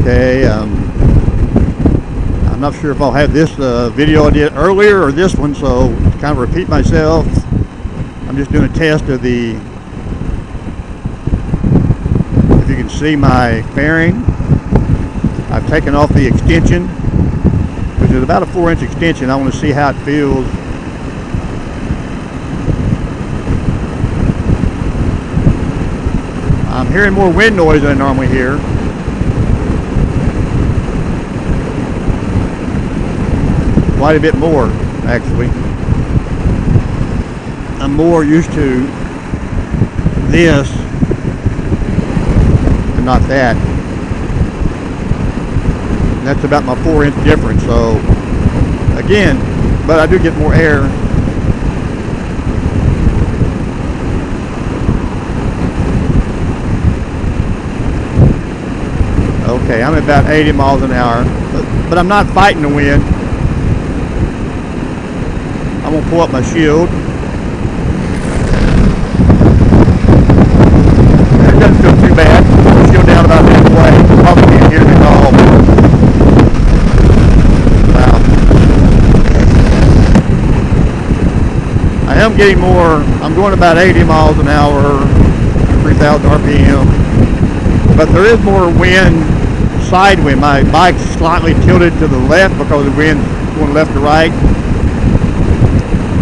Okay, I'm not sure if I'll have this video I did earlier or this one, so to kind of repeat myself, I'm just doing a test of the, if you can see my fairing. I've taken off the extension, which is about a 4-inch extension. I want to see how it feels. I'm hearing more wind noise than I normally hear. Quite a bit more, actually. I'm more used to this and not that. And that's about my 4-inch difference. So again, but I do get more air. Okay, I'm at about 80 miles an hour, but I'm not fighting the wind. I'm gonna pull up my shield. It doesn't feel too bad. Shield down about halfway. Probably can't hear me at all. Wow. I am getting more. I'm going about 80 miles an hour, 3,000 RPM. But there is more wind, side wind. My bike's slightly tilted to the left because the wind's going left to right.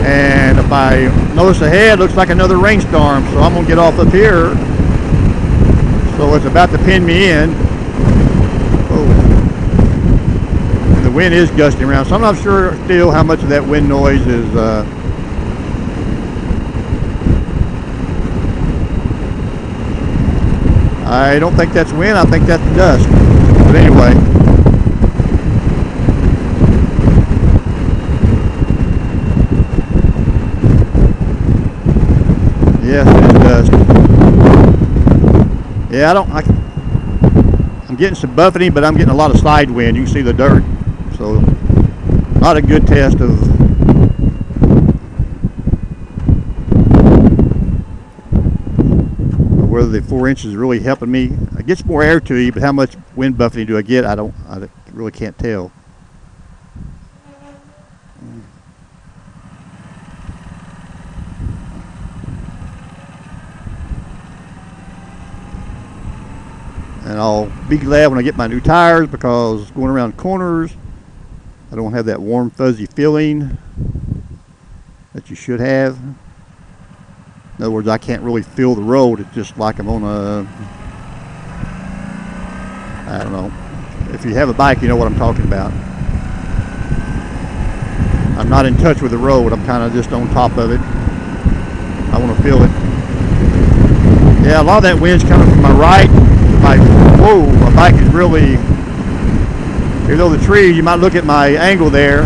And if I notice ahead, looks like another rainstorm, so I'm gonna get off up here. So it's about to pin me in. Oh. And the wind is gusting around, so I'm not sure still how much of that wind noise is I don't think that's wind, I think that's dust. But anyway. Yes, it's dust. Yeah, I'm getting some buffeting, but I'm getting a lot of side wind. You can see the dirt. So, not a good test of whether the 4 inches is really helping me. It gets more air to you, but how much wind buffeting do I get? I really can't tell. And I'll be glad when I get my new tires, because going around corners, I don't have that warm fuzzy feeling that you should have. In other words, I can't really feel the road. It's just like I'm on a, I don't know. If you have a bike, you know what I'm talking about. I'm not in touch with the road. I'm kind of just on top of it. I want to feel it. Yeah, a lot of that wind's coming from my right. Whoa, my bike is really, even though the tree, you might look at my angle there.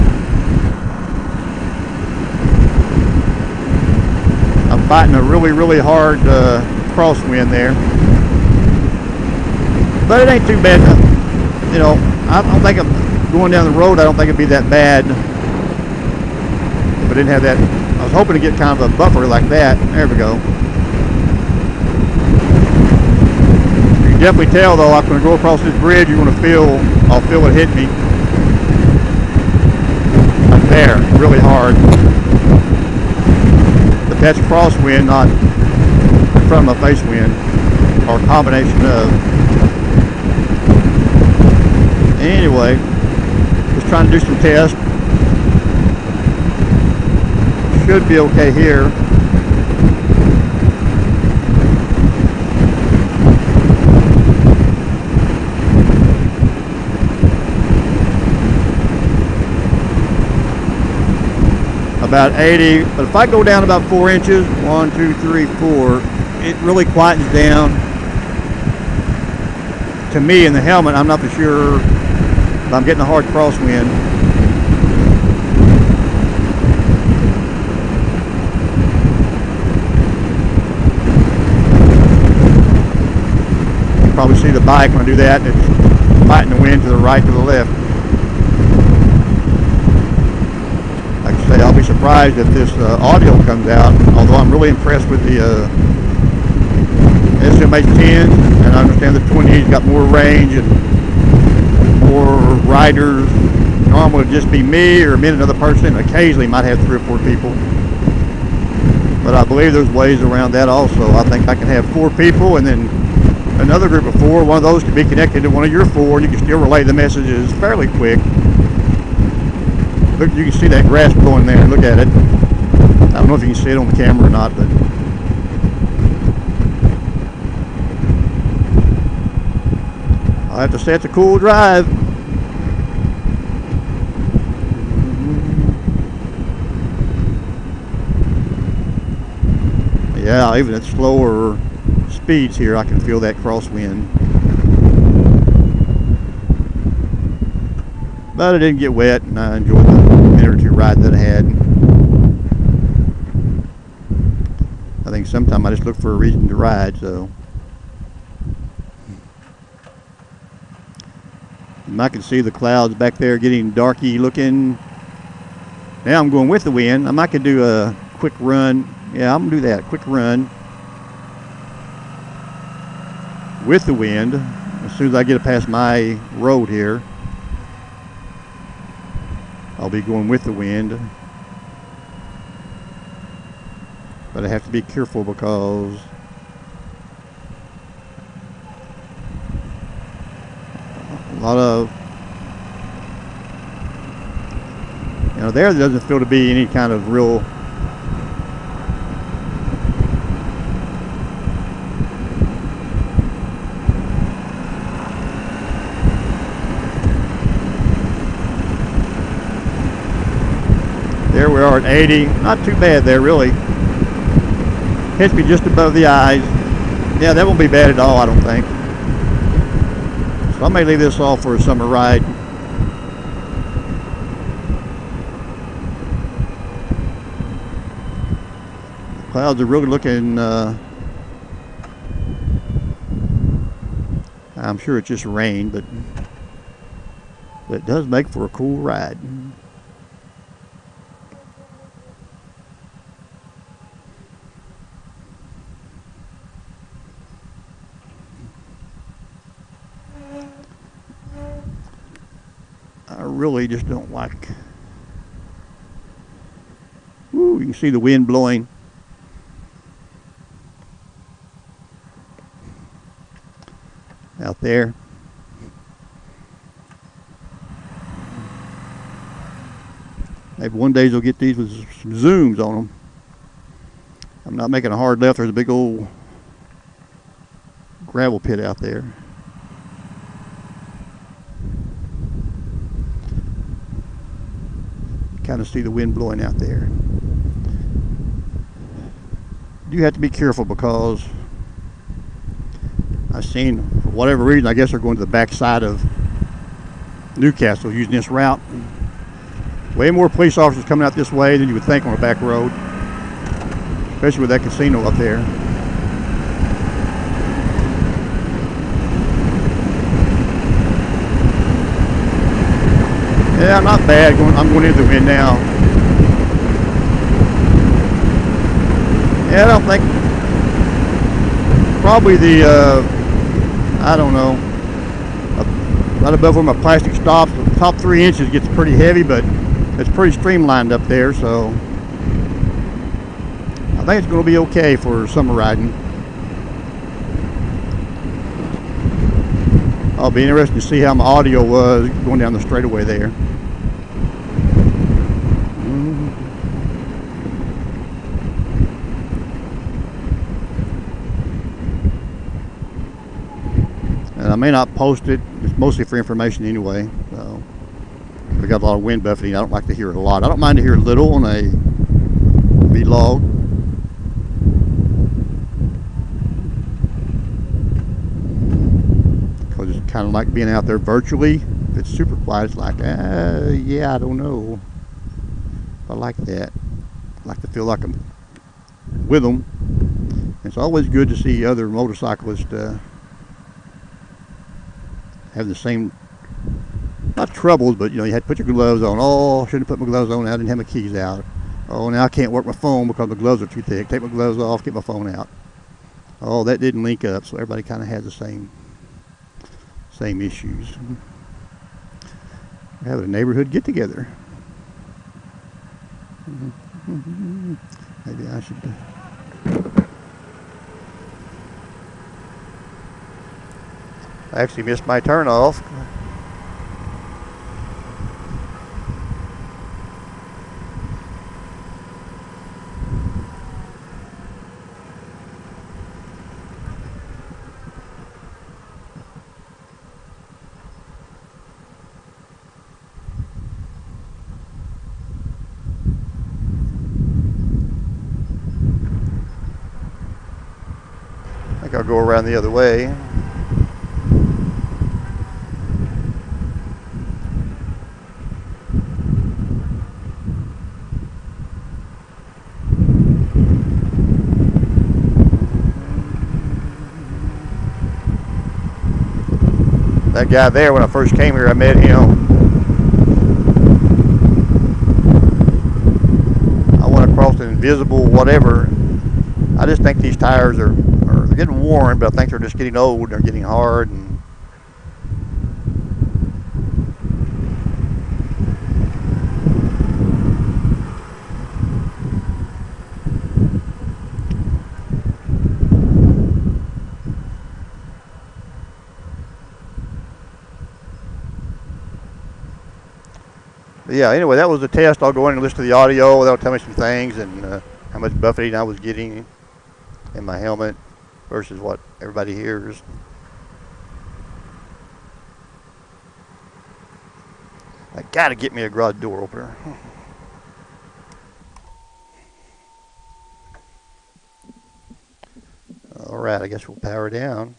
I'm fighting a really, really hard crosswind there. But it ain't too bad. You know, I don't think I'm going down the road, I don't think it'd be that bad. If I didn't have that, I was hoping to get kind of a buffer like that. There we go. Definitely tell though, I'm going to go across this bridge, you're going to feel, I'll feel it hit me. Right there, really hard. But that's crosswind, not in front of my face wind, or a combination of. Anyway, just trying to do some tests. Should be okay here. About 80, but if I go down about 4 inches, 1, 2, 3, 4, it really quietens down. To me in the helmet, I'm not for sure, but I'm getting a hard crosswind. You can probably see the bike when I do that, it's fighting the wind to the right, to the left. I'll be surprised if this audio comes out, although I'm really impressed with the SMH10s, and I understand the 20's got more range, and 4 riders. Normally it'd just be me or me and another person. Occasionally might have 3 or 4 people. But I believe there's ways around that also. I think I can have 4 people and then another group of 4. One of those can be connected to one of your 4 and you can still relay the messages fairly quick. Look, you can see that grass blowing there. Look at it. I don't know if you can see it on the camera or not, but I have to say it's a cool drive. Yeah, even at slower speeds here, I can feel that crosswind. But I didn't get wet, and I enjoyed the minute or 2 ride that I had. I think sometimes I just look for a reason to ride, so. And I can see the clouds back there getting darky looking. Now I'm going with the wind. I might could do a quick run. Yeah, I'm gonna do that, quick run with the wind as soon as I get past my road here. I'll be going with the wind, but I have to be careful because a lot of, there doesn't feel to be any kind of real There we are at 80. Not too bad there, really. Hits me just above the eyes. Yeah, that won't be bad at all, I don't think. So I may leave this off for a summer ride. The clouds are really looking, I'm sure it's just rain, but it does make for a cool ride. I really just don't like. Woo, you can see the wind blowing. Out there. Maybe one day they'll get these with some zooms on them. I'm not making a hard left. There's a big old gravel pit out there. Kind of see the wind blowing out there. You have to be careful because I've seen, for whatever reason, I guess they're going to the back side of Newcastle using this route. Way more police officers coming out this way than you would think on a back road, especially with that casino up there. Yeah, not bad. I'm going into the wind now. Yeah, I don't think. Probably the, I don't know, right above where my plastic stops. The top 3 inches gets pretty heavy, but it's pretty streamlined up there, so I think it's going to be okay for summer riding. I'll be interested to see how my audio was going down the straightaway there. And I may not post it. It's mostly for information anyway. So we got a lot of wind buffeting. I don't like to hear it a lot. I don't mind to hear a little on a vlog. Because it's kind of like being out there virtually. If it's super quiet, it's like, yeah, I don't know. I like that. I like to feel like I'm with them. It's always good to see other motorcyclists have the same, not troubles, but you had to put your gloves on. Oh, I shouldn't have put my gloves on. I didn't have my keys out. Oh, now I can't work my phone because the gloves are too thick. Take my gloves off, get my phone out. Oh, that didn't link up. So everybody kind of has the same issues. We're having a neighborhood get together. Maybe I should. I actually missed my turn off. I think I'll go around the other way. That guy there, when I first came here, I met him. I went across an invisible whatever. I just think these tires are they're getting worn, but I think they're just getting old. They're getting hard. And yeah, anyway, that was the test. I'll go in and listen to the audio. That'll tell me some things and how much buffeting I was getting in my helmet versus what everybody hears. I gotta get me a garage door opener. All right, I guess we'll power down.